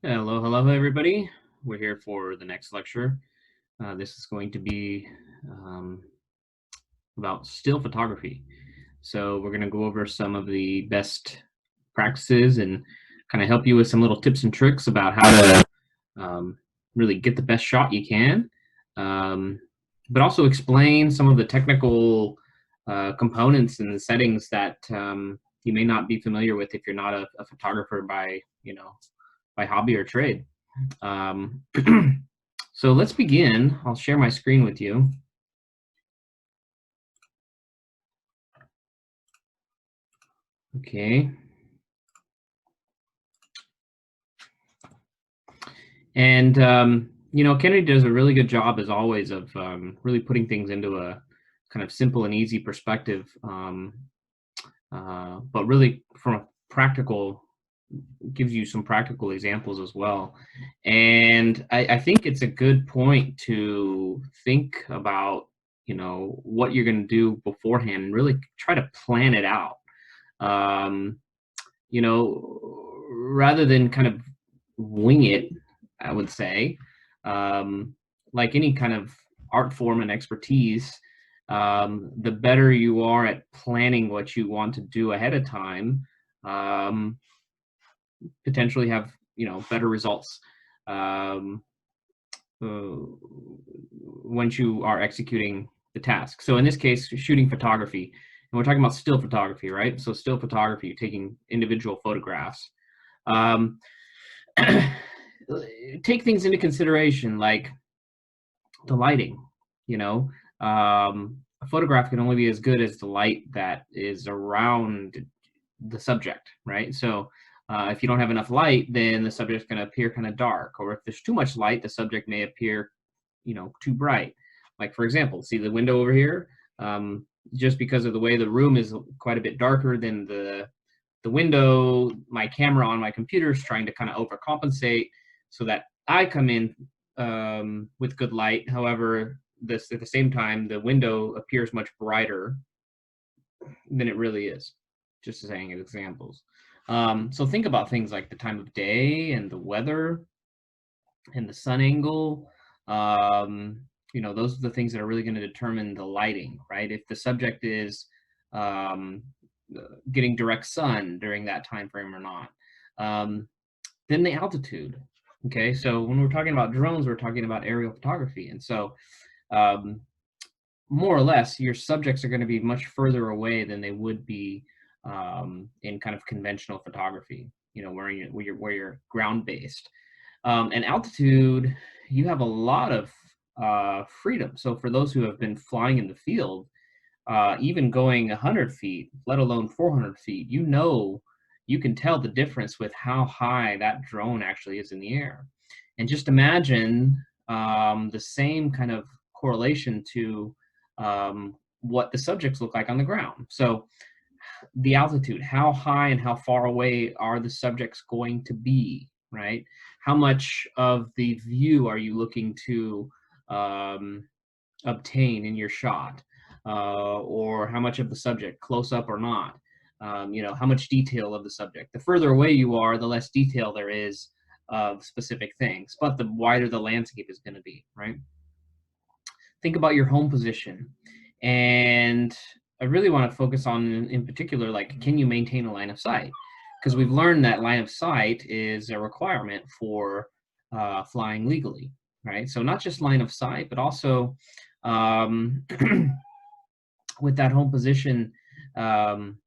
Hello, hello, everybody. We're here for the next lecture. This is going to be um, about still photography. So we're going to go over some of the best practices and kind of help you with some little tips and tricks about how to really get the best shot you can, um, but also explain some of the technical components and the settings that you may not be familiar with if you're not a photographer by by hobby or trade. Um, so let's begin. I'll share my screen with you. Okay. And, Kennedy does a really good job, as always, of really putting things into a kind of simple and easy perspective, but really from a practical, gives you some practical examples as well. And I think it's a good point to think about, what you're going to do beforehand and really try to plan it out. Um, Rather than kind of wing it, I would say, um, like any kind of art form and expertise, the better you are at planning what you want to do ahead of time, um, potentially have better results um, uh, once you are executing the task. So in this case, shooting photography, and we're talking about still photography, right? So still photography, taking individual photographs. Um, take things into consideration like the lighting. You know, a photograph can only be as good as the light that is around the subject, right? So if you don't have enough light, then the subject's going to appear kind of dark, or if there's too much light, the subject may appear, too bright. Like for example, see the window over here. Just because of the way the room is quite a bit darker than the window, my camera on my computer is trying to kind of overcompensate so that I come in with good light. However, this at the same time, the window appears much brighter than it really is. Just saying examples. So think about things like the time of day and the weather and the sun angle. Those are the things that are really going to determine the lighting, right? If the subject is um, getting direct sun during that time frame or not. Um, then the altitude. Okay, so when we're talking about drones, we're talking about aerial photography, and so um, more or less, your subjects are going to be much further away than they would be in kind of conventional photography. Where you're ground based, and altitude, you have a lot of freedom. So for those who have been flying in the field, even going 100 feet, let alone 400 feet, you can tell the difference with how high that drone actually is in the air. And just imagine the same kind of correlation to what the subjects look like on the ground. So the altitude, how high and how far away are the subjects going to be, right? How much of the view are you looking to um, obtain in your shot, or how much of the subject, close up or not. How much detail of the subject. The further away you are, the less detail there is of specific things, but the wider the landscape is going to be, right? Think about your home position. And I really want to focus on, in particular, like, can you maintain a line of sight? Because we've learned that line of sight is a requirement for flying legally, right? So not just line of sight, but also um, with that home position, um,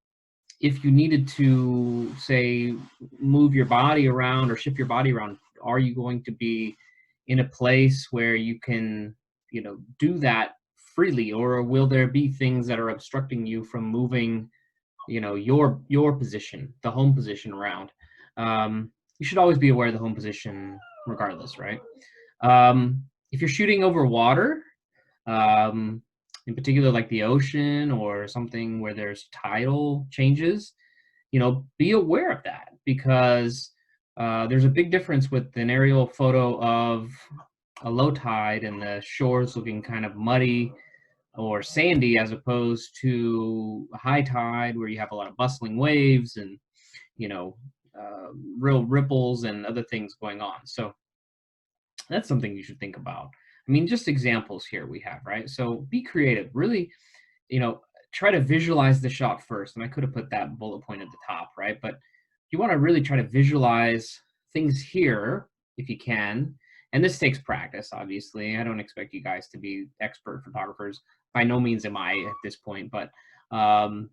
if you needed to, say, move your body around or shift your body around, are you going to be in a place where you can, do that freely, or will there be things that are obstructing you from moving, your position, the home position around? You should always be aware of the home position, regardless, right? If you're shooting over water, um, in particular like the ocean or something where there's tidal changes, be aware of that, because there's a big difference with an aerial photo of a low tide and the shores looking kind of muddy or sandy, as opposed to a high tide where you have a lot of bustling waves and you know real ripples and other things going on. So that's something you should think about. I mean, just examples here we have, right? So be creative. Really, you know, try to visualize the shot first. And I could have put that bullet point at the top, right? But you want to really try to visualize things here if you can. And this takes practice, obviously. I don't expect you guys to be expert photographers. By no means am I at this point, but um,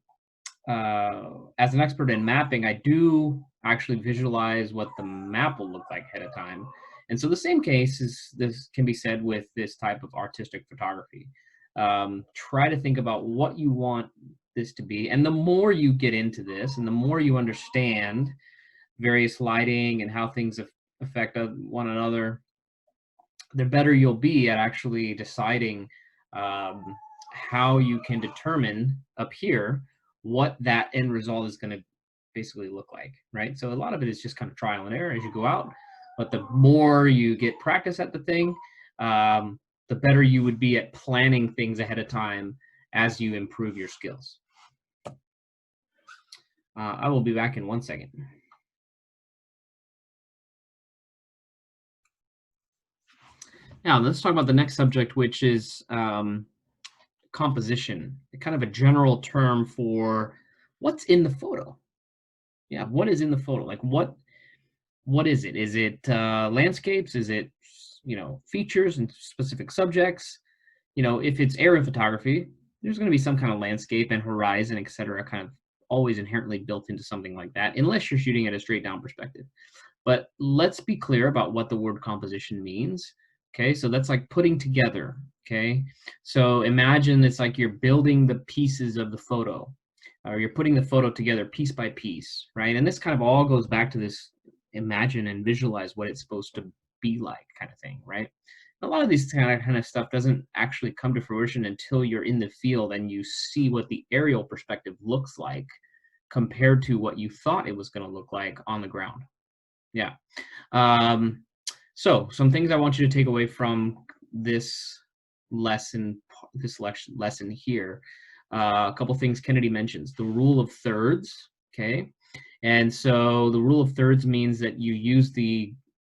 as an expert in mapping, I do actually visualize what the map will look like ahead of time. And so the same case is this can be said with this type of artistic photography. Try to think about what you want this to be. And the more you get into this and the more you understand various lighting and how things affect one another, the better you'll be at actually deciding um, how you can determine up here what that end result is going to basically look like, right? So a lot of it is just kind of trial and error as you go out, but the more you get practice at the thing, the better you would be at planning things ahead of time as you improve your skills. I will be back in 1 second. Now let's talk about the next subject, which is composition, kind of a general term for what's in the photo. Yeah, what is in the photo? Like what is it? Is it landscapes? Is it, you know, features and specific subjects? You know, if it's aerial photography, there's going to be some kind of landscape and horizon, etc., kind of always inherently built into something like that, unless you're shooting at a straight down perspective. But let's be clear about what the word composition means. Okay, so that's like putting together. Okay, so imagine it's like you're building the pieces of the photo, or you're putting the photo together piece by piece, right? And this kind of all goes back to this imagine and visualize what it's supposed to be like kind of thing, right? A lot of these kind of stuff doesn't actually come to fruition until you're in the field and you see what the aerial perspective looks like compared to what you thought it was going to look like on the ground. Yeah. So some things I want you to take away from this lesson, lesson here. A couple things Kennedy mentions. The rule of thirds, okay? And so the rule of thirds means that you use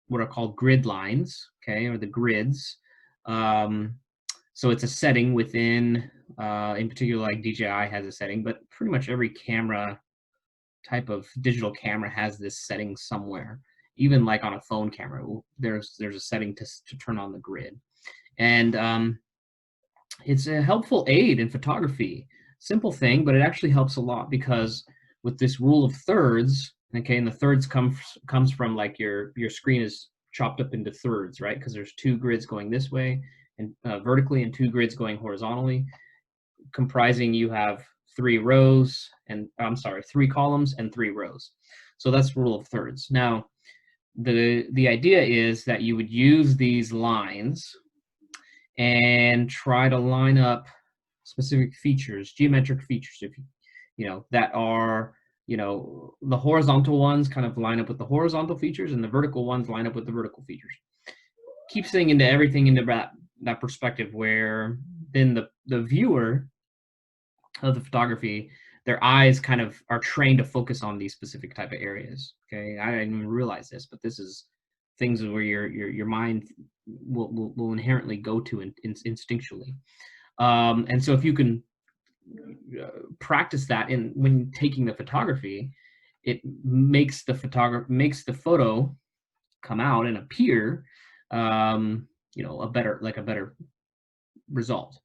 what are called grid lines, okay, or the grids. So it's a setting within, in particular, like DJI has a setting, but pretty much every camera, type of digital camera has this setting somewhere. Even like on a phone camera, there's a setting to turn on the grid. And it's a helpful aid in photography. Simple thing, but it actually helps a lot because with this rule of thirds, okay, and the thirds comes from like your screen is chopped up into thirds, right? Because there's 2 grids going this way and vertically and 2 grids going horizontally, comprising you have 3 rows and 3 columns and 3 rows. So that's rule of thirds. Now, the idea is that you would use these lines and try to line up specific features, geometric features, if you know, that are, you know, the horizontal ones kind of line up with the horizontal features and the vertical ones line up with the vertical features. Keep saying into everything into that perspective where then the viewer of the photography, their eyes kind of are trained to focus on these specific type of areas. Okay, I didn't even realize this, but this is things where your mind will inherently go to instinctually. And so if you can practice that when taking the photography, it makes the photo come out and appear, you know, a better result.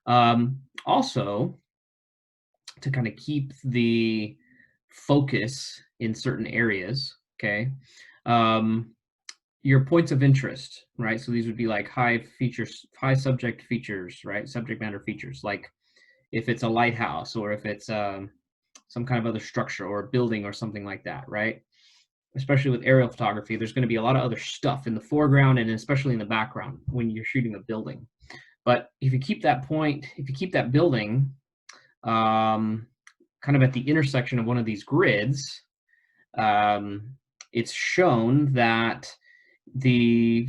Also, to kind of keep the focus in certain areas, okay, your points of interest, right? So these would be like high subject features, right? Subject matter features, like if it's a lighthouse or if it's some kind of other structure or a building or something like that, right? Especially with aerial photography, there's going to be a lot of other stuff in the foreground and especially in the background when you're shooting a building. But if you keep that building kind of at the intersection of one of these grids, it's shown that a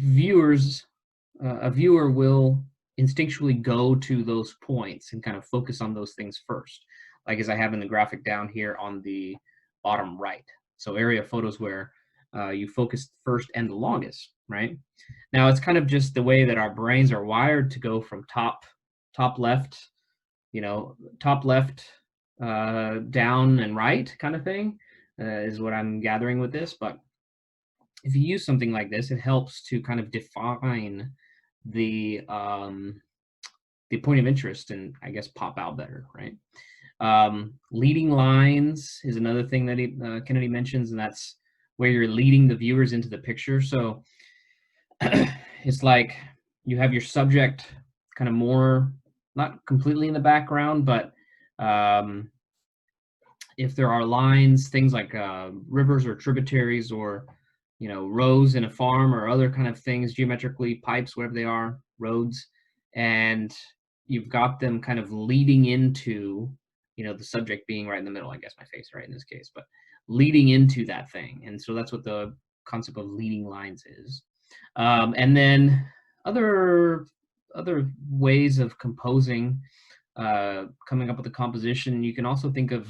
viewer will instinctually go to those points and kind of focus on those things first, like as I have in the graphic down here on the bottom right. So area photos where you focus first and the longest, right? Now it's kind of just the way that our brains are wired to go from top left, top left, down and right kind of thing, is what I'm gathering with this. But if you use something like this, it helps to kind of define the point of interest and I guess pop out better, right? Leading lines is another thing that Kennedy mentions, and that's where you're leading the viewers into the picture. So it's like you have your subject kind of more, not completely in the background, but if there are lines, things like rivers or tributaries or rows in a farm or other kind of things, geometrically, pipes, whatever they are, roads, and you've got them kind of leading into, the subject being right in the middle, I guess my face, right, in this case, but leading into that thing. And so that's what the concept of leading lines is. And then other ways of composing, coming up with a composition, you can also think of,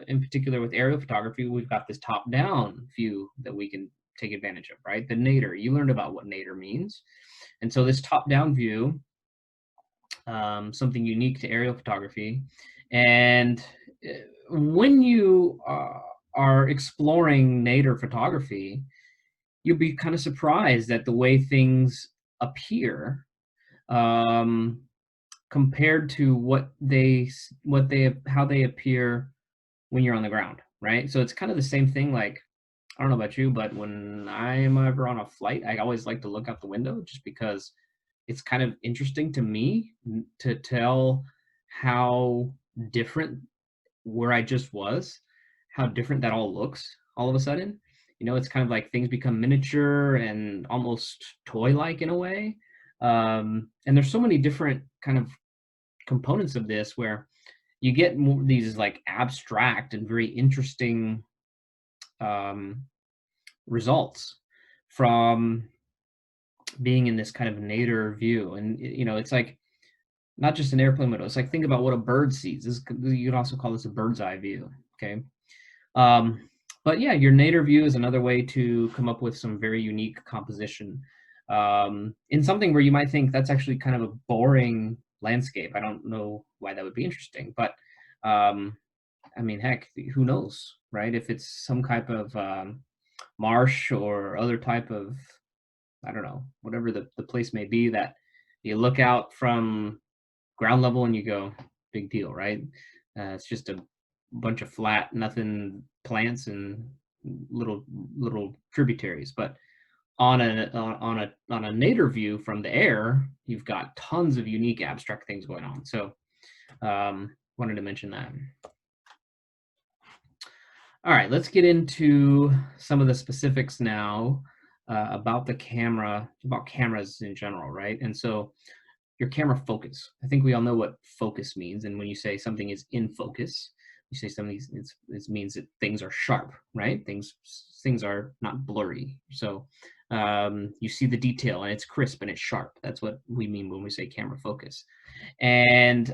in particular with aerial photography, we've got this top-down view that we can take advantage of, right? The nadir. You learned about what nadir means. And so this top-down view, something unique to aerial photography. And when you are exploring nadir photography, you'll be kind of surprised at the way things appear compared to how they appear when you're on the ground, right? So it's kind of the same thing. Like, I don't know about you, but when I'm ever on a flight, I always like to look out the window just because it's kind of interesting to me to tell how different where I just was, how different that all looks all of a sudden. It's kind of like things become miniature and almost toy-like in a way. And there's so many different kind of components of this where you get more these like abstract and very interesting results from being in this kind of nadir view. And it's like not just an airplane window. It's like, think about what a bird sees. You could also call this a bird's eye view. Okay. But yeah, your nadir view is another way to come up with some very unique composition in something where you might think that's actually kind of a boring landscape. I don't know why that would be interesting, but I mean, heck, who knows, right? If it's some type of marsh or other type of, I don't know, whatever the place may be, that you look out from ground level and you go, big deal, right? It's just a bunch of flat, nothing plants and little tributaries. But on a nadir view from the air, you've got tons of unique abstract things going on. So wanted to mention that. All right, let's get into some of the specifics now about the camera, about cameras in general, right? And so your camera focus. I think we all know what focus means. And when you say something is in focus, you say something, it means that things are sharp, right? Things are not blurry. So you see the detail and it's crisp and it's sharp. That's what we mean when we say camera focus. And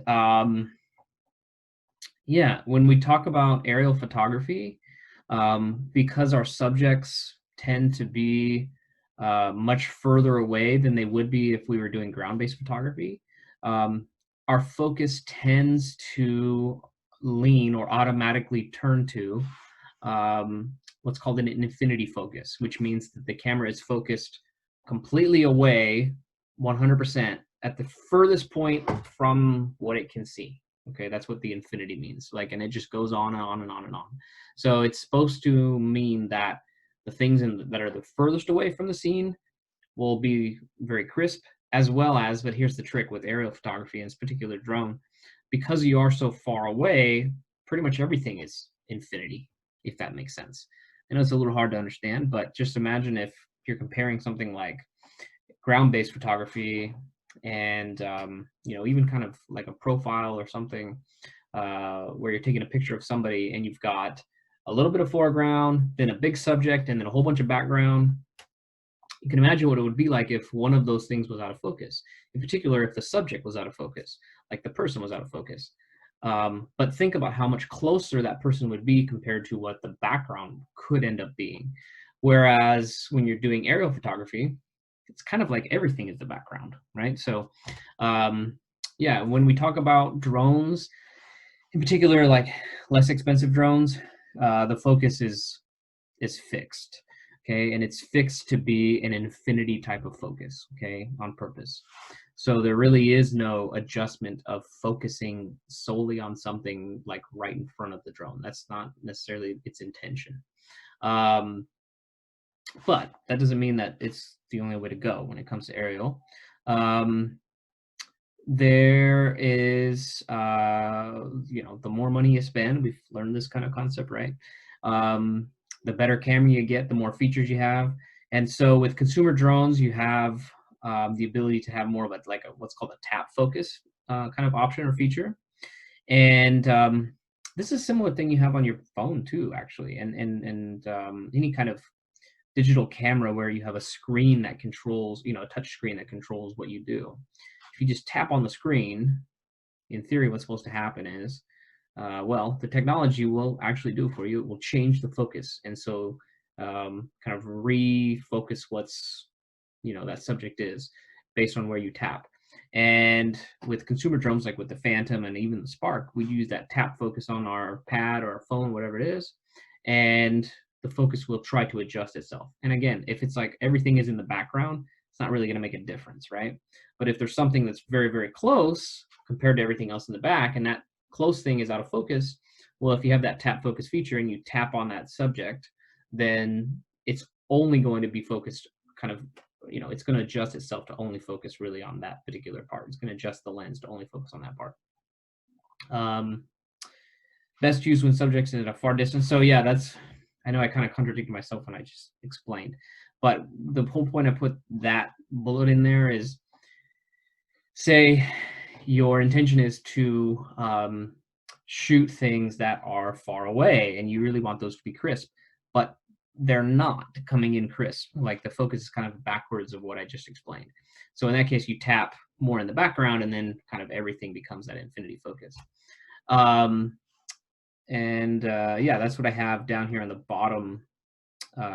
yeah, when we talk about aerial photography, because our subjects tend to be much further away than they would be if we were doing ground-based photography, our focus tends to lean or automatically turn to what's called an infinity focus, which means that the camera is focused completely away 100% at the furthest point from what it can see. Okay, that's what the infinity means. Like, and it just goes on and on and on and on. So it's supposed to mean that the things that are the furthest away from the scene will be very crisp, as well as, but here's the trick with aerial photography, and in particular drone, because you are so far away, pretty much everything is infinity, if that makes sense. I know it's a little hard to understand, but just imagine if you're comparing something like ground-based photography and even kind of like a profile or something where you're taking a picture of somebody and you've got a little bit of foreground, then a big subject, and then a whole bunch of background. You can imagine what it would be like if one of those things was out of focus. In particular, if the subject was out of focus, like the person was out of focus. But think about how much closer that person would be compared to what the background could end up being. Whereas when you're doing aerial photography, it's kind of like everything is the background, right? So, yeah, when we talk about drones, in particular, like less expensive drones, the focus is fixed, okay, and it's fixed to be an infinity type of focus, okay, on purpose. So there really is no adjustment of focusing solely on something like right in front of the drone. That's not necessarily its intention. Um, but that doesn't mean that it's the only way to go when it comes to aerial. Um, there is, the more money you spend, we've learned this kind of concept, right? Um, the better camera you get, the more features you have. And so with consumer drones, you have the ability to have more of like a what's called a tap focus kind of option or feature. And this is a similar thing you have on your phone too, actually, and any kind of digital camera where you have a screen that controls, a touch screen that controls what you do. If you just tap on the screen, in theory, what's supposed to happen is, well, the technology will actually do it for you. It will change the focus, and so kind of refocus what's that subject is based on where you tap. And with consumer drones, like with the Phantom and even the Spark, we use that tap focus on our pad or our phone, whatever it is, and the focus will try to adjust itself. And again, if it's like everything is in the background, it's not really going to make a difference, right? But if there's something that's very, very close compared to everything else in the back, and that close thing is out of focus, well, if you have that tap focus feature and you tap on that subject, then it's only going to be focused kind of, it's going to adjust itself to only focus really on that particular part. It's going to adjust the lens to only focus on that part. Best used when subjects at a far distance. So yeah, I know I kind of contradicted myself when I just explained, but the whole point I put that bullet in there is, say your intention is to shoot things that are far away and you really want those to be crisp, but they're not coming in crisp. Like the focus is kind of backwards of what I just explained. So in that case, you tap more in the background and then kind of everything becomes that infinity focus. Yeah, that's what I have down here on the bottom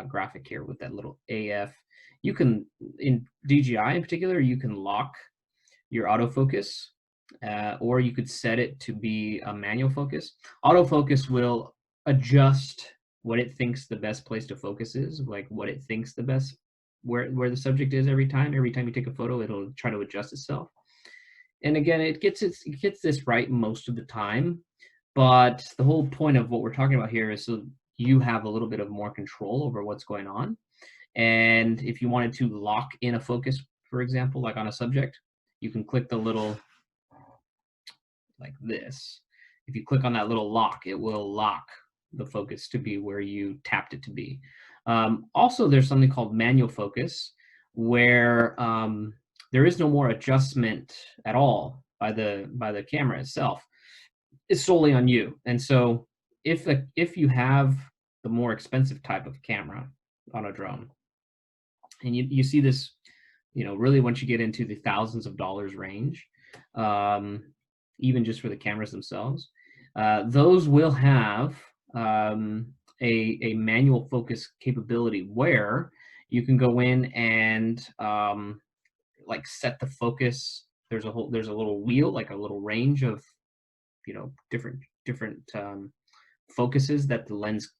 graphic here with that little AF. You can, in DJI in particular, you can lock your autofocus, or you could set it to be a manual focus. Autofocus will adjust what it thinks the best place to focus is, like what it thinks the best, where the subject is every time. Every time you take a photo, it'll try to adjust itself. And again, it gets this right most of the time. But the whole point of what we're talking about here is so you have a little bit of more control over what's going on. And if you wanted to lock in a focus, for example, like on a subject, you can click the little, like this. If you click on that little lock, it will lock the focus to be where you tapped it to be. Also, there's something called manual focus, where there is no more adjustment at all by the camera itself. It's solely on you. And so if you have the more expensive type of camera on a drone, and you see this, really once you get into the thousands of dollars range, even just for the cameras themselves, those will have a manual focus capability where you can go in and like set the focus. There's a little wheel, like a little range of different focuses that the lens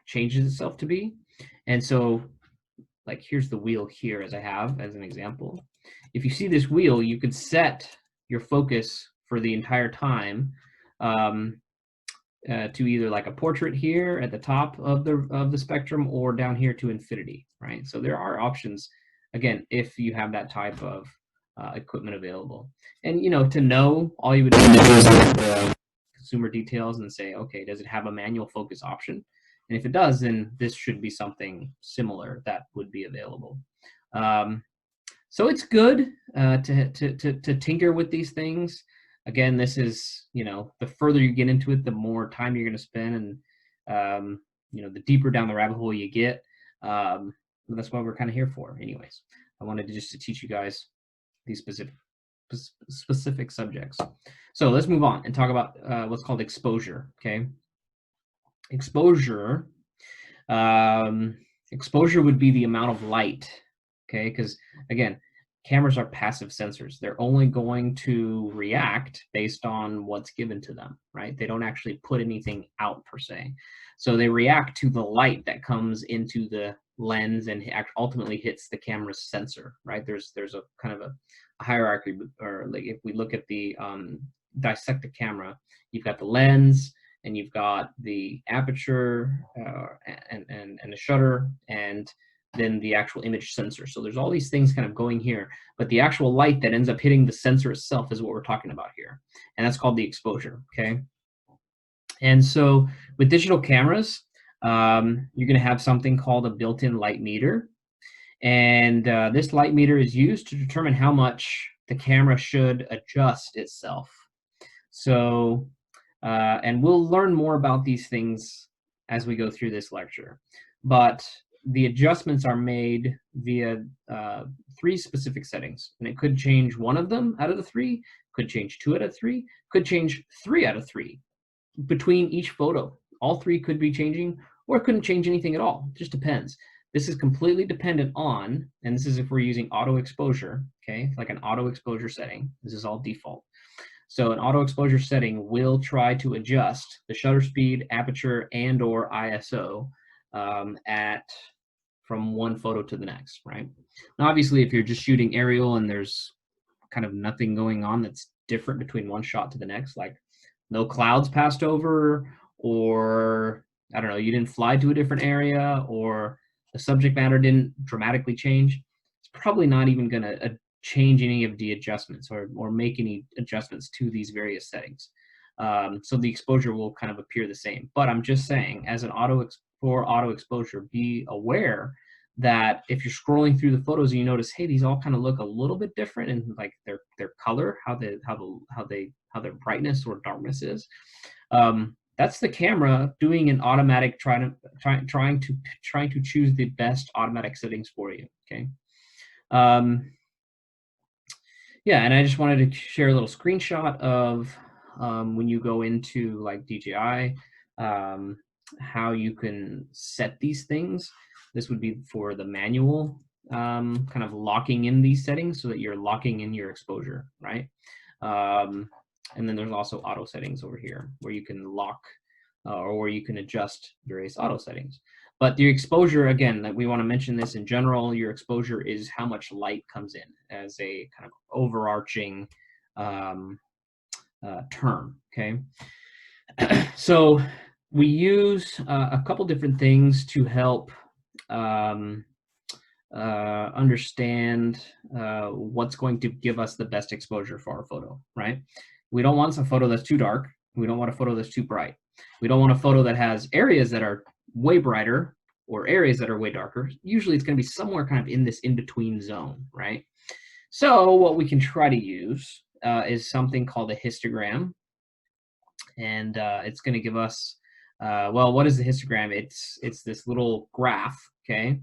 changes itself to be. And so, like, here's the wheel here as I have as an example. If you see this wheel, you could set your focus for the entire time to either like a portrait here at the top of the spectrum or down here to infinity, right? So there are options, again, if you have that type of equipment available. And to know, all you would need to do is look at the consumer details and say, okay, does it have a manual focus option? And if it does, then this should be something similar that would be available. So it's good to tinker with these things. Again, this is, the further you get into it, the more time you're going to spend, and the deeper down the rabbit hole you get. That's what we're kind of here for, anyways. I wanted to teach you guys these specific specific subjects. So let's move on and talk about what's called exposure. Okay, exposure. Exposure would be the amount of light. Okay, because again, cameras are passive sensors. They're only going to react based on what's given to them, right? They don't actually put anything out per se. So they react to the light that comes into the lens and ultimately hits the camera's sensor, right? There's a kind of a hierarchy, or like if we look at the dissect a camera, you've got the lens, and you've got the aperture and the shutter, and then the actual image sensor. So there's all these things kind of going here, but the actual light that ends up hitting the sensor itself is what we're talking about here. And that's called the exposure, okay? And so with digital cameras, you're gonna have something called a built-in light meter. And this light meter is used to determine how much the camera should adjust itself. So, and we'll learn more about these things as we go through this lecture. But the adjustments are made via 3 specific settings, and it could change one of them out of the 3, could change 2 out of 3, could change 3 out of 3 between each photo. All 3 could be changing, or it couldn't change anything at all. It just depends. This is completely dependent on, and this is if we're using auto exposure, okay, like an auto exposure setting. This is all default. So an auto exposure setting will try to adjust the shutter speed, aperture, and or ISO from one photo to the next, right? Now, obviously, if you're just shooting aerial and there's kind of nothing going on that's different between one shot to the next, like no clouds passed over, or I don't know, you didn't fly to a different area, or the subject matter didn't dramatically change, it's probably not even going to change any of the adjustments or make any adjustments to these various settings. So the exposure will kind of appear the same. But I'm just saying, as an auto exposure, be aware that if you're scrolling through the photos and you notice, hey, these all kind of look a little bit different in like their color, how their brightness or darkness is. That's the camera doing an automatic trying to choose the best automatic settings for you. Okay. Yeah, and I just wanted to share a little screenshot of when you go into like DJI, how you can set these things. This would be for the manual kind of locking in these settings so that you're locking in your exposure, right? And then there's also auto settings over here where you can lock or where you can adjust various auto settings. But your exposure, again, that we want to mention this in general, your exposure is how much light comes in as a kind of overarching term, okay? So we use a couple different things to help understand what's going to give us the best exposure for our photo, right? We don't want a photo that's too dark. We don't want a photo that's too bright. We don't want a photo that has areas that are way brighter or areas that are way darker. Usually it's going to be somewhere kind of in this in-between zone, right? So what we can try to use is something called a histogram. And it's going to give us, well, what is the histogram? It's this little graph, okay?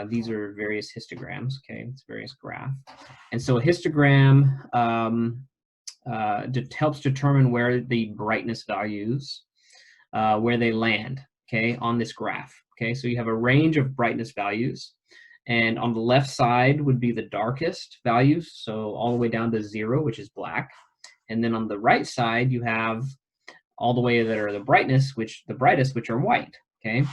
These are various histograms, okay? It's various graph. And so a histogram helps determine where the brightness values, where they land, okay, on this graph, okay? So you have a range of brightness values, and on the left side would be the darkest values, so all the way down to 0, which is black. And then on the right side, you have all the way that are the brightest, which are white, okay?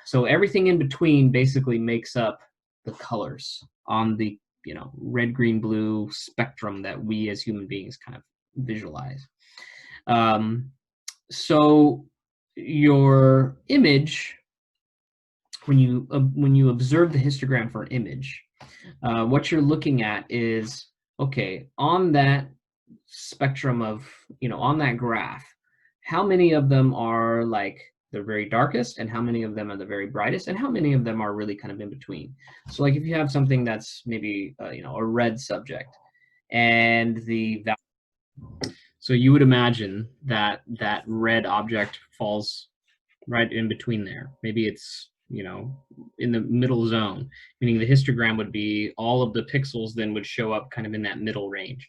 So everything in between basically makes up the colors on the, you know, red, green, blue spectrum that we as human beings kind of visualize. So your image, when you observe the histogram for an image, what you're looking at is, okay, on that spectrum of, you know, on that graph, how many of them are like the very darkest, and how many of them are the very brightest, and how many of them are really kind of in between. So like if you have something that's maybe you know, a red subject, and so you would imagine that that red object falls right in between there. Maybe it's you know, in the middle zone, meaning the histogram would be all of the pixels then would show up kind of in that middle range.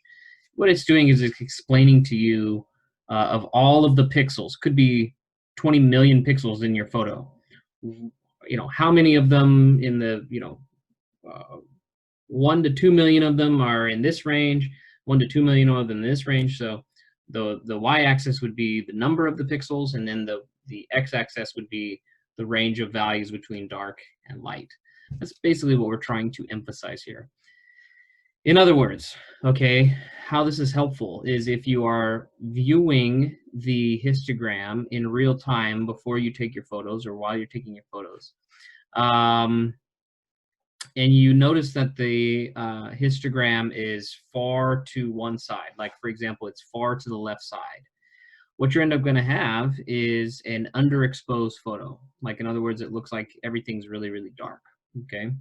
What it's doing is it's explaining to you of all of the pixels, could be 20 million pixels in your photo. You know, how many of them in the, you know, 1 to 2 million of them are in this range, 1 to 2 million of them in this range. So the y-axis would be the number of the pixels, and then the x-axis would be the range of values between dark and light. That's basically what we're trying to emphasize here. In other words, okay, how this is helpful is if you are viewing the histogram in real time before you take your photos or while you're taking your photos, and you notice that the histogram is far to one side, like for example, it's far to the left side, what you end up going to have is an underexposed photo. Like, in other words, it looks like everything's really, really dark, okay?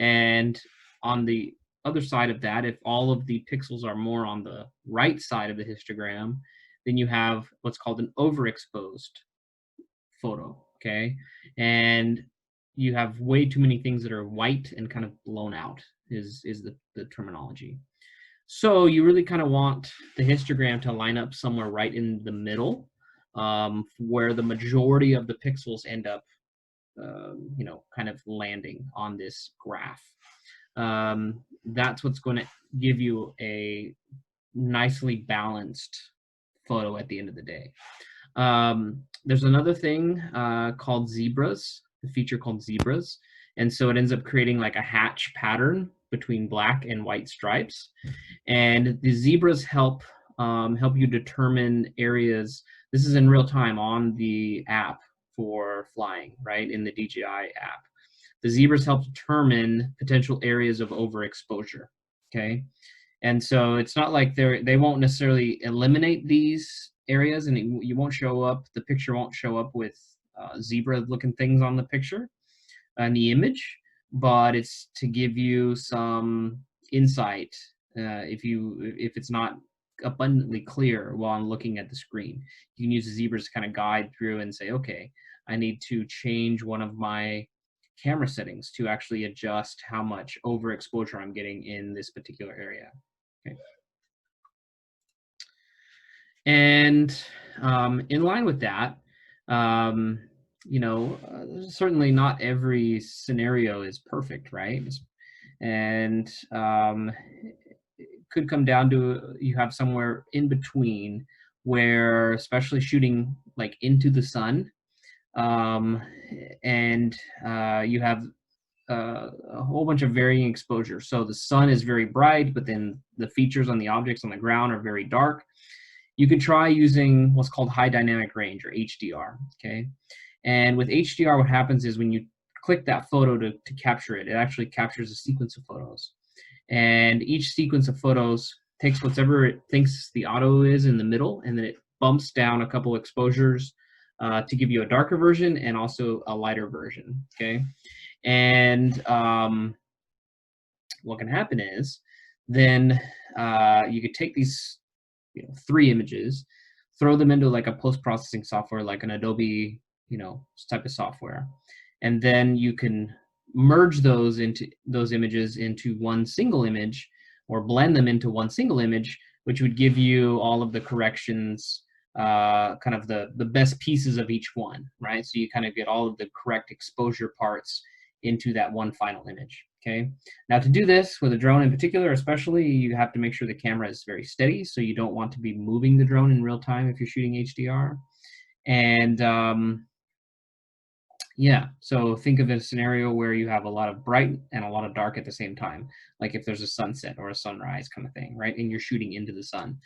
And on the other side of that, if all of the pixels are more on the right side of the histogram, then you have what's called an overexposed photo, okay? And you have way too many things that are white and kind of blown out is the terminology. So you really kind of want the histogram to line up somewhere right in the middle, where the majority of the pixels end up, you know, kind of landing on this graph. That's what's going to give you a nicely balanced photo at the end of the day. There's another thing called zebras, a feature called zebras. And so it ends up creating like a hatch pattern between black and white stripes. And the zebras help you determine areas. This is in real time on the app for flying, right, in the DJI app. The zebras help determine potential areas of overexposure, okay? And so it's not like they won't necessarily eliminate these areas, and you won't show up, the picture won't show up with zebra looking things on the picture and the image, but it's to give you some insight if it's not abundantly clear while I'm looking at the screen. You can use the zebras to kind of guide through and say, okay, I need to change one of my camera settings to actually adjust how much overexposure I'm getting in this particular area. Okay. And in line with that, you know, certainly not every scenario is perfect, right? And it could come down to you have somewhere in between where, especially shooting like into the sun, and you have a whole bunch of varying exposure. So the sun is very bright, but then the features on the objects on the ground are very dark. You could try using what's called high dynamic range, or HDR, okay? And with HDR, what happens is when you click that photo to capture it, it actually captures a sequence of photos. And each sequence of photos takes whatever it thinks the auto is in the middle, and then it bumps down a couple exposures to give you a darker version and also a lighter version, okay? And what can happen is then you could take these 3 images, throw them into like a post-processing software like an Adobe, type of software, and then you can merge those images into one single image, or blend them into one single image, which would give you all of the corrections, kind of the best pieces of each one, right? So you kind of get all of the correct exposure parts into that one final image. Okay. Now, to do this with a drone in particular, especially, you have to make sure the camera is very steady. So you don't want to be moving the drone in real time if you're shooting HDR. And yeah, so think of a scenario where you have a lot of bright and a lot of dark at the same time, like if there's a sunset or a sunrise kind of thing, right? And you're shooting into the sun.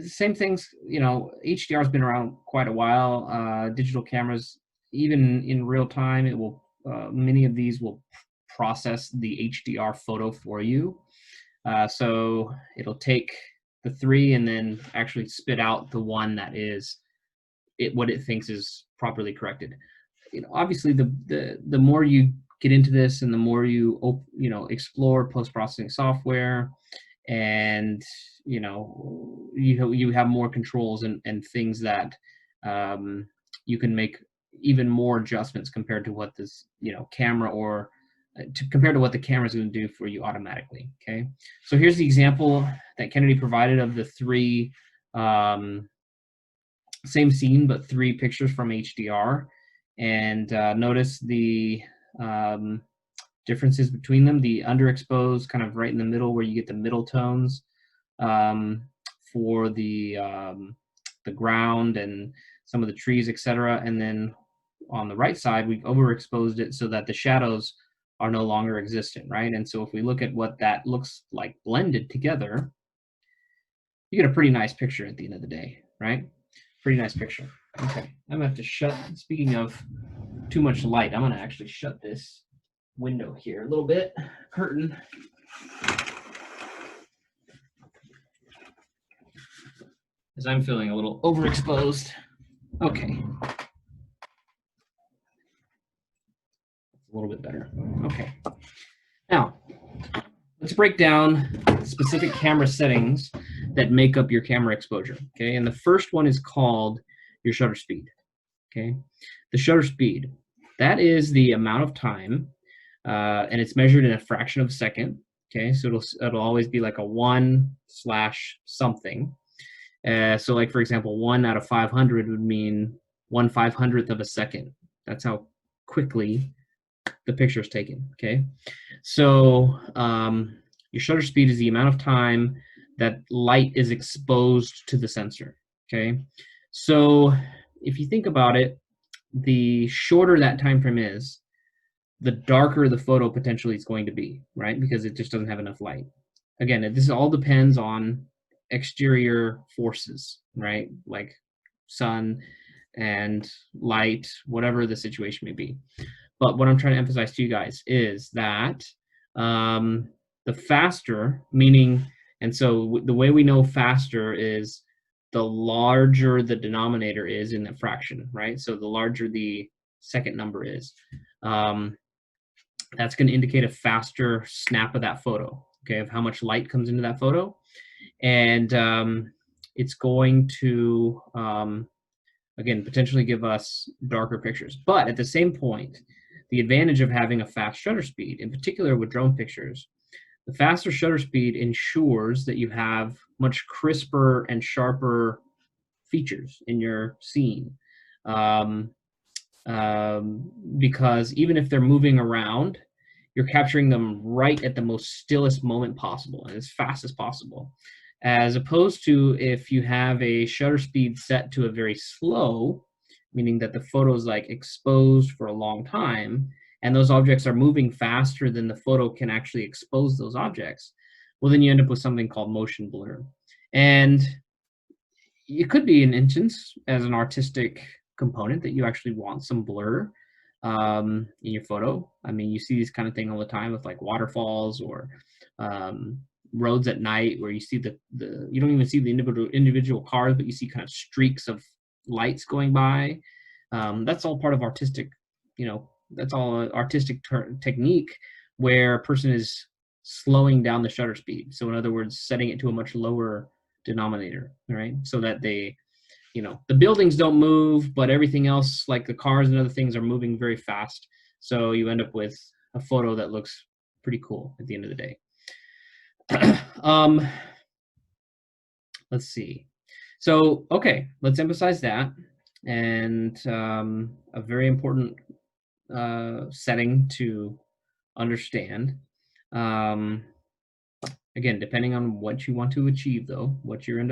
Same things, HDR has been around quite a while. Digital cameras, even in real time, it will many of these will process the HDR photo for you. So it'll take the 3 and then actually spit out the one that is what it thinks is properly corrected. Obviously, the more you get into this and the more you explore post-processing software, and you have more controls and things that you can make even more adjustments compared to what this, camera or compared to what the camera is going to do for you automatically. Okay, so here's the example that Kennedy provided of the three, same scene but three pictures from HDR, and notice the differences between them. The underexposed, kind of right in the middle, where you get the middle tones for the ground and some of the trees, etc. And then on the right side, we overexposed it so that the shadows are no longer existent, right? And so if we look at what that looks like blended together, you get a pretty nice picture at the end of the day, right? Pretty nice picture. Okay, I'm gonna have to shut, speaking of too much light, I'm gonna actually shut this window here a little bit, curtain. As I'm feeling a little overexposed. Okay. A little bit better. Okay. Now, let's break down specific camera settings that make up your camera exposure. Okay, and the first one is called your shutter speed. Okay, the shutter speed, that is the amount of time, and it's measured in a fraction of a second. Okay, so it'll always be like a 1/something. So like, for example, 1 out of 500 would mean 1/500th of a second. That's how quickly the picture is taken. Okay, so your shutter speed is the amount of time that light is exposed to the sensor. Okay, so if you think about it, the shorter that time frame is, the darker the photo potentially is going to be, right? Because it just doesn't have enough light. Again, this all depends on exterior forces, right? Like sun and light, whatever the situation may be. But what I'm trying to emphasize to you guys is that the faster, meaning, and so the way we know faster is the larger the denominator is in the fraction, right? So the larger the second number is, that's going to indicate a faster snap of that photo, okay, of how much light comes into that photo. And it's going to, again, potentially give us darker pictures. But at the same point, the advantage of having a fast shutter speed, in particular with drone pictures, the faster shutter speed ensures that you have much crisper and sharper features in your scene. Because even if they're moving around, you're capturing them right at the most stillest moment possible and as fast as possible. As opposed to if you have a shutter speed set to a very slow, meaning that the photo is like exposed for a long time, and those objects are moving faster than the photo can actually expose those objects, well, then you end up with something called motion blur. And it could be an instance as an artistic component that you actually want some blur in your photo. I mean, you see this kind of thing all the time with like waterfalls or roads at night, where you see the you don't even see the individual cars, but you see kind of streaks of lights going by. That's all part of artistic, that's all artistic technique, where a person is slowing down the shutter speed. So in other words, setting it to a much lower denominator, right? So that they, the buildings don't move, but everything else, like the cars and other things, are moving very fast. So you end up with a photo that looks pretty cool at the end of the day. Let's see. So, okay, let's emphasize that. And a very important setting to understand. Again, depending on what you want to achieve, though, what's your end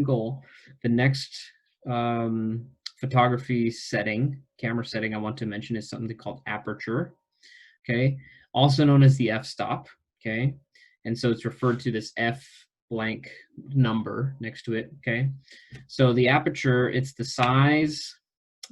goal. The next photography setting, camera setting I want to mention is something called aperture. Okay, also known as the f-stop. Okay, and so it's referred to this f blank number next to it. Okay, so the aperture, it's the size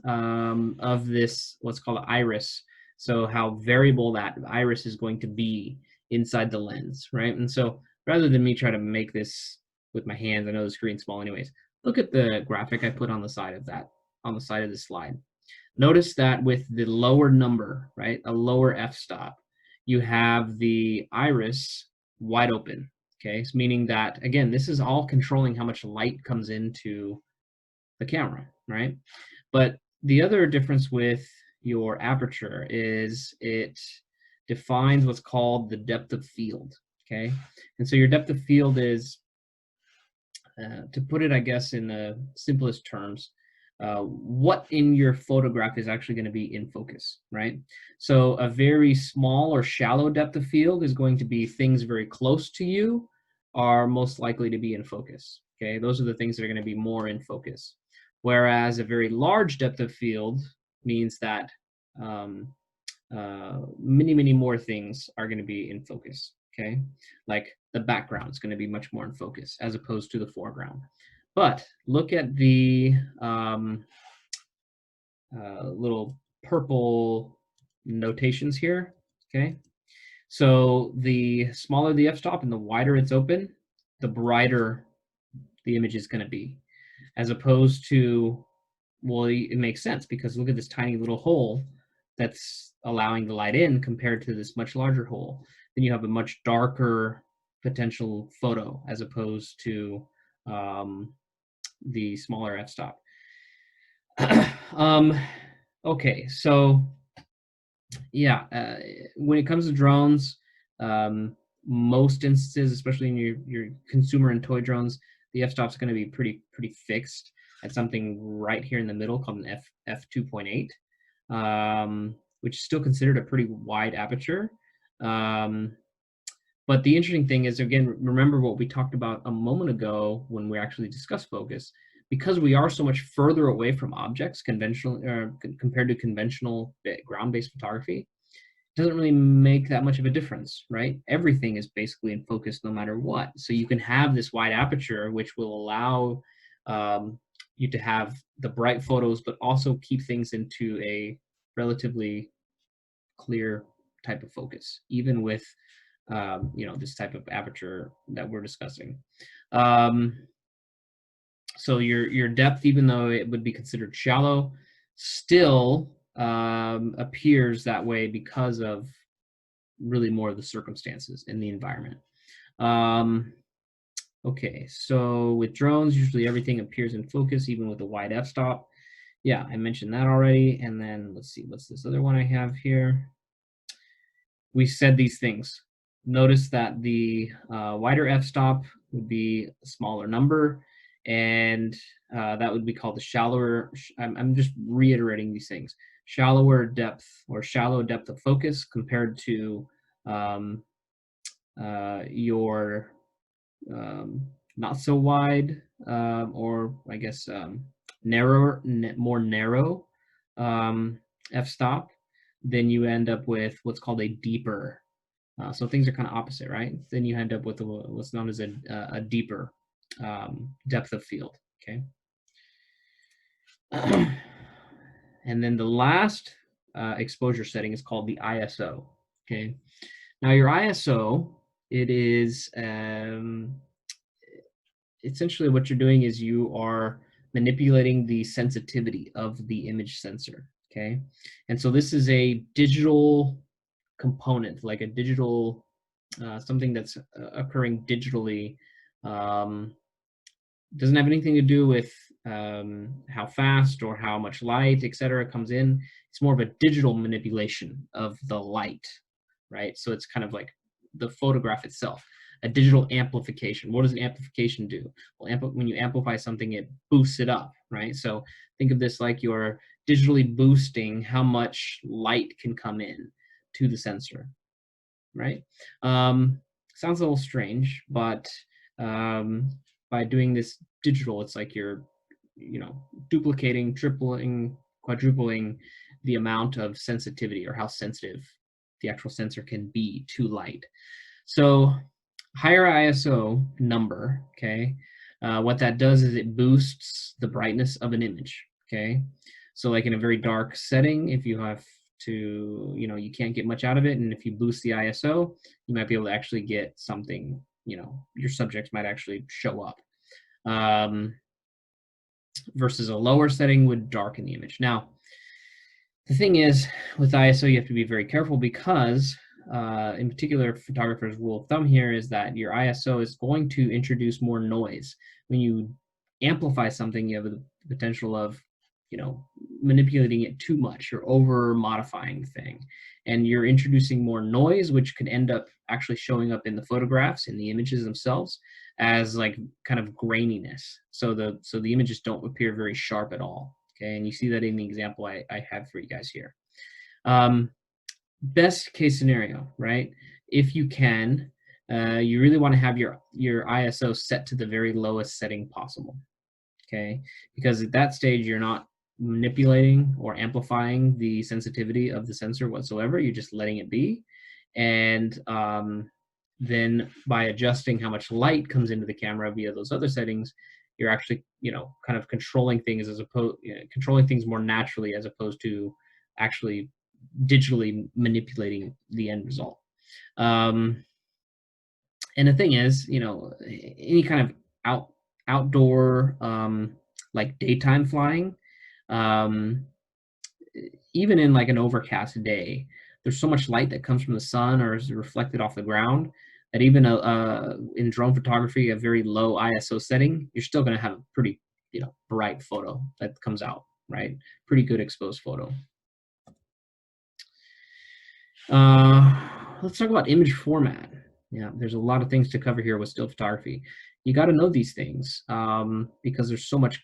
of this, what's called an iris. So how variable that iris is going to be inside the lens, right? And so rather than me try to make this with my hands, I know the screen's small anyways, look at the graphic I put on the side of that, on the side of this slide. Notice that with the lower number, right, a lower f-stop, you have the iris wide open, okay? So meaning that, again, this is all controlling how much light comes into the camera, right? But the other difference with your aperture is it defines what's called the depth of field, okay? And so your depth of field is, to put it, I guess, in the simplest terms, what in your photograph is actually going to be in focus, right? So a very small or shallow depth of field is going to be things very close to you are most likely to be in focus, okay? Those are the things that are going to be more in focus. Whereas a very large depth of field means that um, many, many more things are going to be in focus, okay? Like the background is going to be much more in focus as opposed to the foreground. But look at the little purple notations here, okay? So the smaller the f-stop and the wider it's open, the brighter the image is going to be, as opposed to, well, it makes sense because look at this tiny little hole that's allowing the light in compared to this much larger hole. Then you have a much darker potential photo as opposed to the smaller f-stop. Okay, so yeah, when it comes to drones, most instances, especially in your consumer and toy drones, the f-stop is going to be pretty fixed at something right here in the middle called an f2.8, which is still considered a pretty wide aperture. But the interesting thing is, again, remember what we talked about a moment ago when we actually discussed focus. Because we are so much further away from objects, conventional compared to conventional ground-based photography, it doesn't really make that much of a difference, right? Everything is basically in focus no matter what. So you can have this wide aperture, which will allow you to have the bright photos, but also keep things into a relatively clear type of focus, even with this type of aperture that we're discussing. So your depth, even though it would be considered shallow, still appears that way because of really more of the circumstances in the environment. Okay, so with drones, usually everything appears in focus, even with a wide f-stop. Yeah, I mentioned that already. And then let's see, what's this other one I have here? We said these things. Notice that the wider f-stop would be a smaller number, and that would be called the shallower. I'm just reiterating these things. Shallower depth or shallow depth of focus compared to your not so wide, or I guess narrower, more narrow f-stop. Then you end up with what's called a deeper. So things are kind of opposite, right? Then you end up with what's known as a deeper depth of field, okay? And then the last exposure setting is called the ISO, okay? Now your ISO, it is essentially what you're doing is you are manipulating the sensitivity of the image sensor, okay? And so this is a digital component, like a digital, something that's occurring digitally. Doesn't have anything to do with how fast or how much light, etc., comes in. It's more of a digital manipulation of the light, right? So it's kind of like the photograph itself, a digital amplification. What does an amplification do? Well, when you amplify something, it boosts it up, right? So think of this like you're digitally boosting how much light can come in to the sensor, right? Sounds a little strange, but by doing this digital, it's like you're, duplicating, tripling, quadrupling the amount of sensitivity or how sensitive the actual sensor can be to light. So higher ISO number, okay, what that does is it boosts the brightness of an image, okay? So like in a very dark setting, if you have to, you can't get much out of it, and if you boost the ISO, you might be able to actually get something, your subjects might actually show up. Versus a lower setting would darken the image. Now, the thing is, with ISO, you have to be very careful because, in particular, photographer's rule of thumb here is that your ISO is going to introduce more noise. When you amplify something, you have the potential of, manipulating it too much or over modifying the thing. And you're introducing more noise, which could end up actually showing up in the photographs, in the images themselves, as like kind of graininess. So the images don't appear very sharp at all. Okay, and you see that in the example I have for you guys here. Best case scenario, right? If you can, you really want to have your ISO set to the very lowest setting possible. Okay, because at that stage you're not manipulating or amplifying the sensitivity of the sensor whatsoever. You're just letting it be, and then by adjusting how much light comes into the camera via those other settings, you're actually kind of controlling things controlling things more naturally, as opposed to actually digitally manipulating the end result. And the thing is, any kind of outdoor like daytime flying, even in like an overcast day, there's so much light that comes from the sun or is reflected off the ground that even in drone photography, a very low ISO setting, you're still going to have a pretty bright photo that comes out, right? Pretty good exposed photo. Let's talk about image format. Yeah, there's a lot of things to cover here with still photography. You got to know these things because there's so much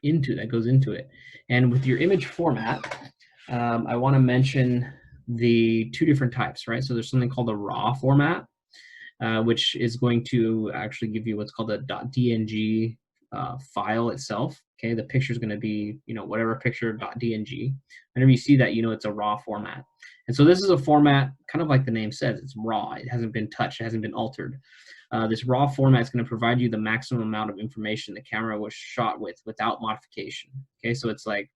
that goes into it. And with your image format, I want to mention the two different types, right? So there's something called a RAW format, which is going to actually give you what's called a .dng file itself. Okay, the picture is going to be, whatever picture .dng. Whenever you see that, it's a RAW format. And so this is a format, kind of like the name says, it's raw. It hasn't been touched. It hasn't been altered. This RAW format is going to provide you the maximum amount of information the camera was shot with without modification. Okay, so it's like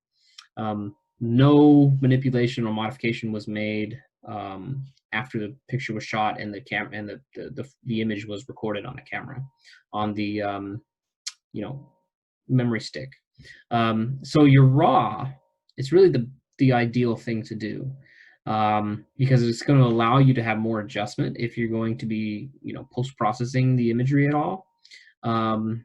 no manipulation or modification was made after the picture was shot and the camera and the image was recorded on a camera on the memory stick. So your RAW, it's really the ideal thing to do. Because it's going to allow you to have more adjustment if you're going to be, post-processing the imagery at all. The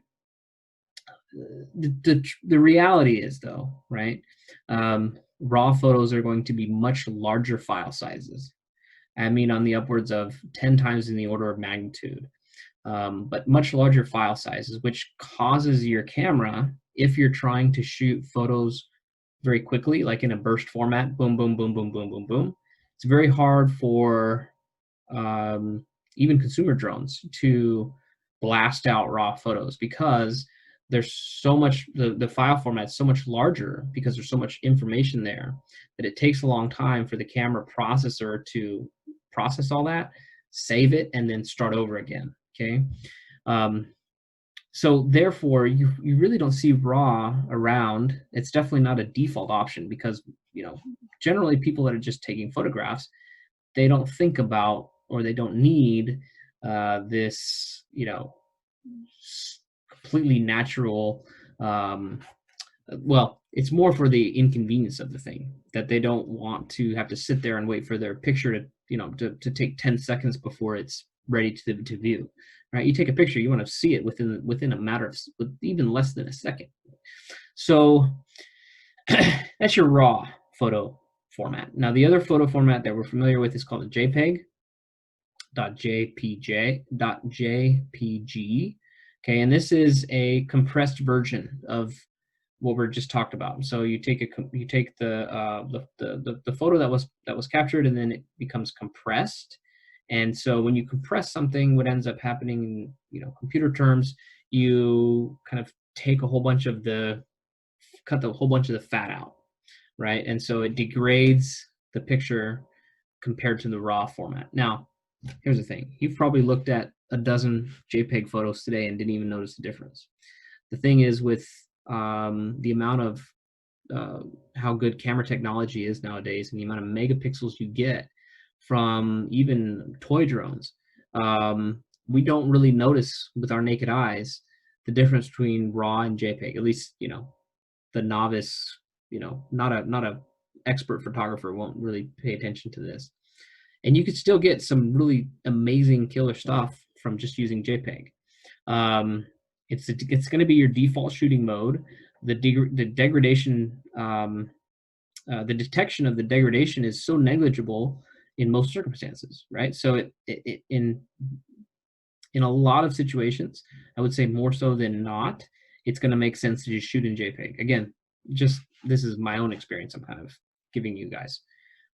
reality is, though, right? RAW photos are going to be much larger file sizes. I mean, on the upwards of 10 times in the order of magnitude, but much larger file sizes, which causes your camera, if you're trying to shoot photos very quickly, like in a burst format, boom, boom, boom, boom, boom, boom, boom. It's very hard for even consumer drones to blast out RAW photos because there's so much, the file format's so much larger because there's so much information there that it takes a long time for the camera processor to process all that, save it, and then start over again, okay? So therefore, you really don't see RAW around. It's definitely not a default option because, generally people that are just taking photographs, they don't think about or they don't need this, completely natural, well, it's more for the inconvenience of the thing that they don't want to have to sit there and wait for their picture to, to take 10 seconds before it's ready to view. Right, you take a picture, you want to see it within a matter of even less than a second. So that's your RAW photo format. Now, the other photo format that we're familiar with is called a JPEG. .jpg. Okay, and this is a compressed version of what we're just talked about. So you take the photo that was captured, and then it becomes compressed. And so when you compress something, what ends up happening in computer terms, you kind of take a whole bunch of cut the whole bunch of the fat out, right? And so it degrades the picture compared to the RAW format. Now, here's the thing. You've probably looked at a dozen JPEG photos today and didn't even notice the difference. The thing is, with the amount of how good camera technology is nowadays and the amount of megapixels you get from even toy drones, we don't really notice with our naked eyes the difference between RAW and JPEG. At least, the novice, not a expert photographer won't really pay attention to this. And you could still get some really amazing killer stuff from just using JPEG. It's going to be your default shooting mode, the degradation, the detection of the degradation is so negligible in most circumstances, right? So in a lot of situations, I would say more so than not, it's going to make sense to just shoot in JPEG. Again, just this is my own experience. I'm kind of giving you guys.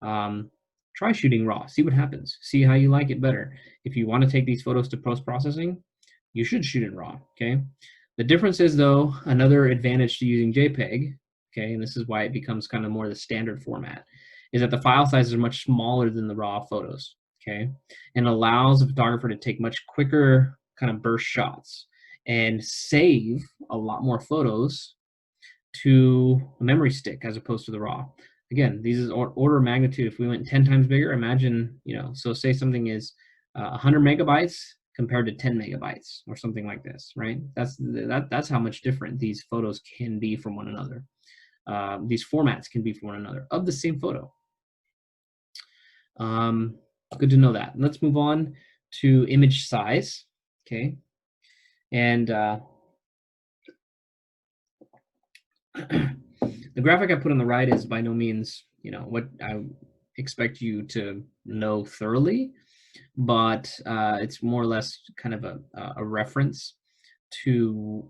Try shooting RAW, see what happens, see how you like it better. If you want to take these photos to post-processing, you should shoot in RAW, okay? The difference is, though, another advantage to using JPEG, okay, and this is why it becomes kind of more the standard format, is that the file sizes are much smaller than the RAW photos, okay, and allows the photographer to take much quicker kind of burst shots and save a lot more photos to a memory stick as opposed to the RAW. Again, these is order of magnitude. If we went 10 times bigger, imagine, so say something is 100 megabytes compared to 10 megabytes or something like this, right? That's how much different these photos can be from one another. These formats can be from one another of the same photo. Good to know that. Let's move on to image size, okay? And the graphic I put on the right is by no means, what I expect you to know thoroughly, but it's more or less kind of a reference to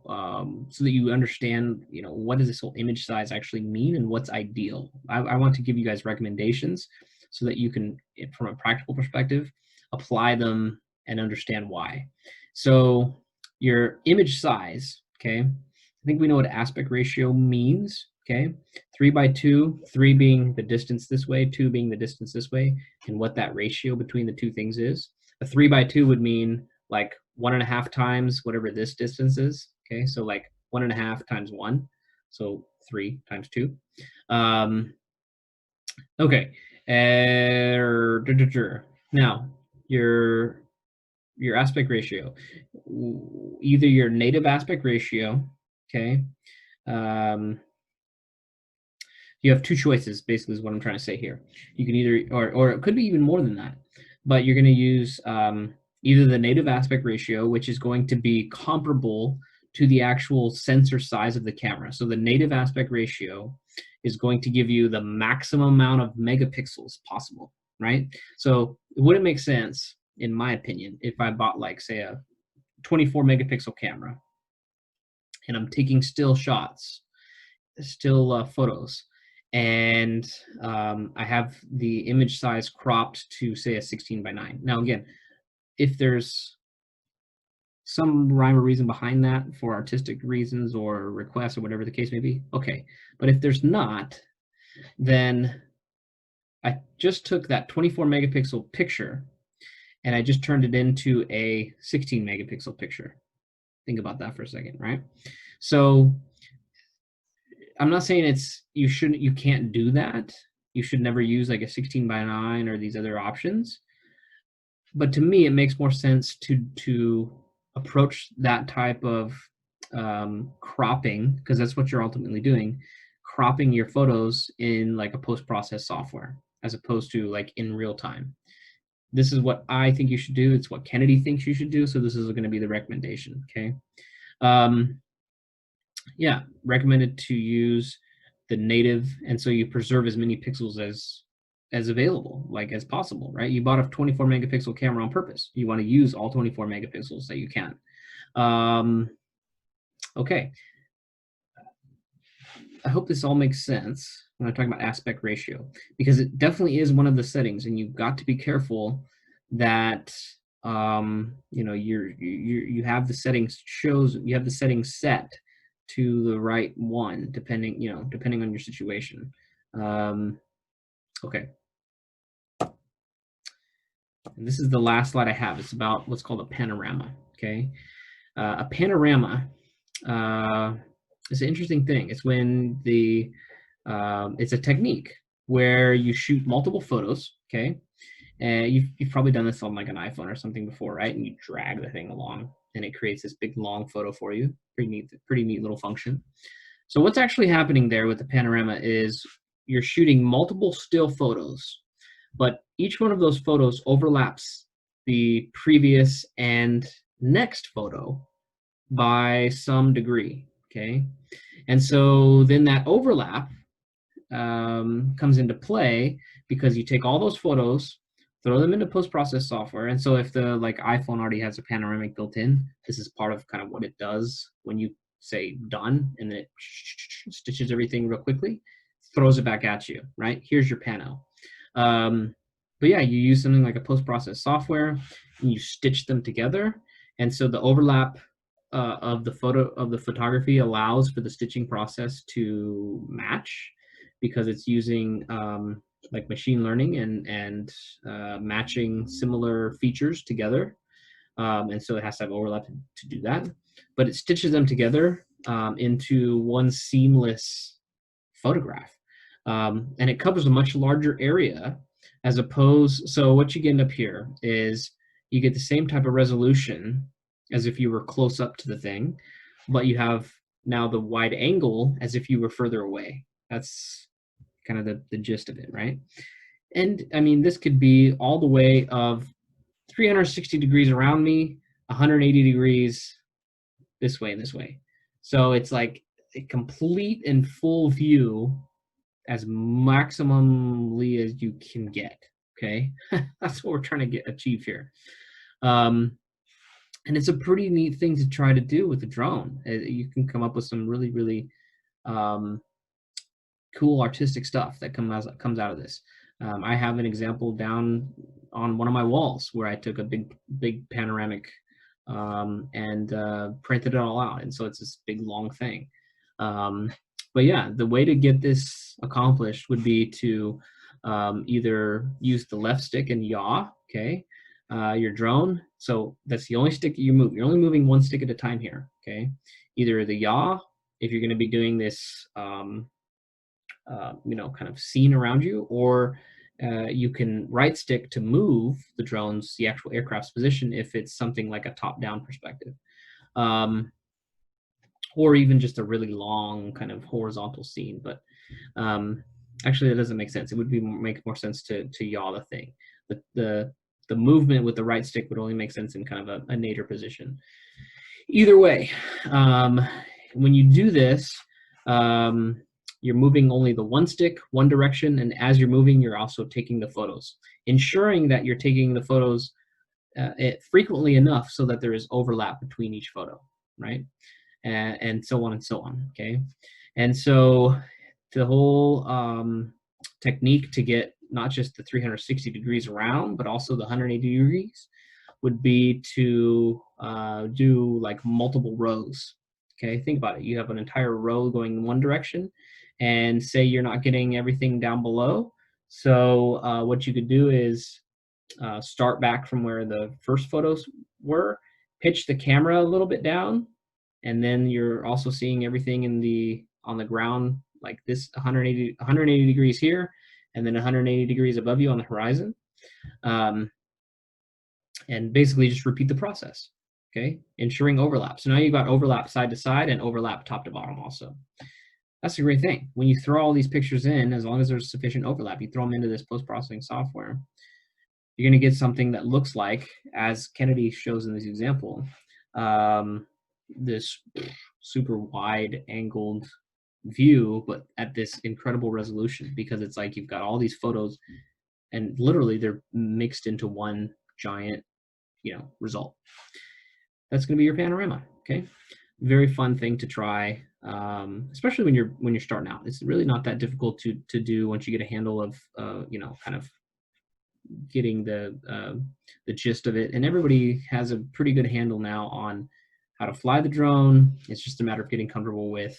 so that you understand, what does this whole image size actually mean and what's ideal. I want to give you guys recommendations so that you can, from a practical perspective, apply them and understand why. So your image size, okay, I think we know what aspect ratio means, okay? 3:2, 3 being the distance this way, 2 being the distance this way, and what that ratio between the two things is. A 3:2 would mean like 1.5 times whatever this distance is, okay? So like 1.5 times 1, so 3 times 2. Okay, now your aspect ratio, either your native aspect ratio, okay? You have two choices, basically, is what I'm trying to say here. You can either, or it could be even more than that, but you're going to use either the native aspect ratio, which is going to be comparable to the actual sensor size of the camera. So the native aspect ratio is going to give you the maximum amount of megapixels possible, right? So would it make sense, in my opinion, if I bought, like, say, a 24 megapixel camera and I'm taking still shots, still photos, and I have the image size cropped to, say, a 16:9. Now, again, if there's some rhyme or reason behind that for artistic reasons or requests or whatever the case may be, okay. But if there's not, then I just took that 24 megapixel picture and I just turned it into a 16 megapixel picture. Think about that for a second, right? So I'm not saying you can't do that. You should never use like a 16:9 or these other options. But to me, it makes more sense to approach that type of cropping, because that's what you're ultimately doing, cropping your photos in like a post-process software as opposed to like in real time. This is what I think you should do. It's what Kennedy thinks you should do. So this is going to be the recommendation. Okay. Yeah, recommended to use the native, and so you preserve as many pixels as available, like as possible, right? You bought a 24 megapixel camera on purpose. You want to use all 24 megapixels that you can. Okay. I hope this all makes sense when I'm talking about aspect ratio, because it definitely is one of the settings, and you've got to be careful that you have the settings set to the right one, depending on your situation. Okay. And this is the last slide I have. It's about what's called a panorama. Okay. A panorama is an interesting thing. It's when it's a technique where you shoot multiple photos. Okay. And you've probably done this on like an iPhone or something before, right? And you drag the thing along and it creates this big long photo for you. Pretty neat little function. So what's actually happening there with the panorama is you're shooting multiple still photos, but each one of those photos overlaps the previous and next photo by some degree. okay? And so then that overlap comes into play because you take all those photos, throw them into post-process software. And so if the like iPhone already has a panoramic built in, this is part of kind of what it does when you say done, and then it stitches everything real quickly, throws it back at you, right? Here's your pano. But yeah, you use something like a post-process software and you stitch them together. And so the overlap of the photography allows for the stitching process to match because it's using like machine learning and matching similar features together. And so it has to have overlap to do that. But it stitches them together into one seamless photograph. And it covers a much larger area as opposed, so what you get up here is you get the same type of resolution as if you were close up to the thing, but you have now the wide angle as if you were further away. That's kind of the gist of it, right? And I mean, this could be all the way of 360 degrees around me, 180 degrees this way and this way. So it's like a complete and full view as maximally as you can get. Okay, that's what we're trying to achieve here. And it's a pretty neat thing to try to do with a drone. You can come up with some really, really cool artistic stuff that comes out of this. I have an example down on one of my walls where I took a big panoramic and printed it all out, and so it's this big long thing. But yeah, the way to get this accomplished would be to either use the left stick and yaw, okay, your drone. So that's the only stick you move. You're only moving one stick at a time here, okay? Either the yaw, if you're going to be doing this, kind of scene around you, or you can right stick to move the actual aircraft's position if it's something like a top-down perspective. Or even just a really long kind of horizontal scene. But actually, that doesn't make sense. It would make more sense to yaw the thing. The movement with the right stick would only make sense in kind of a nadir position. Either way, when you do this, you're moving only the one stick, one direction, and as you're moving, you're also taking the photos, ensuring that you're taking the photos frequently enough so that there is overlap between each photo, right? And so on and so on, okay? And so the whole technique to get not just the 360 degrees around, but also the 180 degrees would be to do like multiple rows, okay? Think about it. You have an entire row going in one direction, and say you're not getting everything down below. So what you could do is start back from where the first photos were, pitch the camera a little bit down, and then you're also seeing everything on the ground like this 180 degrees here, and then 180 degrees above you on the horizon. And basically just repeat the process, okay? Ensuring overlap. So now you've got overlap side to side and overlap top to bottom also. That's a great thing. When you throw all these pictures in, as long as there's sufficient overlap, you throw them into this post-processing software, you're going to get something that looks like, as Kennedy shows in this example, this super wide angled view, but at this incredible resolution, because it's like you've got all these photos and literally they're mixed into one giant, result. That's going to be your panorama. Okay, very fun thing to try, especially when you're starting out. It's really not that difficult to do once you get a handle of kind of getting the gist of it. And everybody has a pretty good handle now on how to fly the drone. It's just a matter of getting comfortable with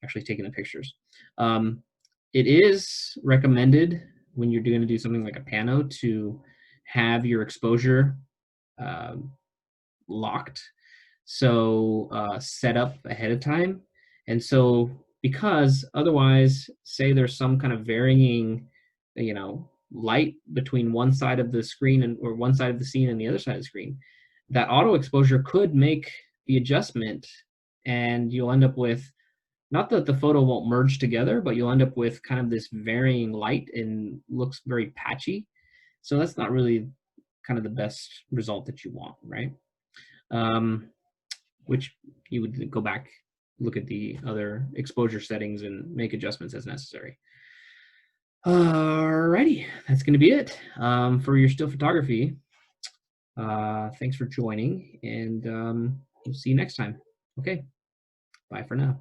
actually taking the pictures. It is recommended when you're going to do something like a pano to have your exposure locked, so set up ahead of time. And so because otherwise, say there's some kind of varying light between one side of the screen or one side of the scene and the other side of the screen, that auto exposure could make the adjustment, and you'll end up with, not that the photo won't merge together, but you'll end up with kind of this varying light and looks very patchy. So that's not really kind of the best result that you want, right? Which you would go back look at the other exposure settings and make adjustments as necessary. Alrighty, that's going to be it for your still photography. Thanks for joining, and we'll see you next time. Okay, bye for now.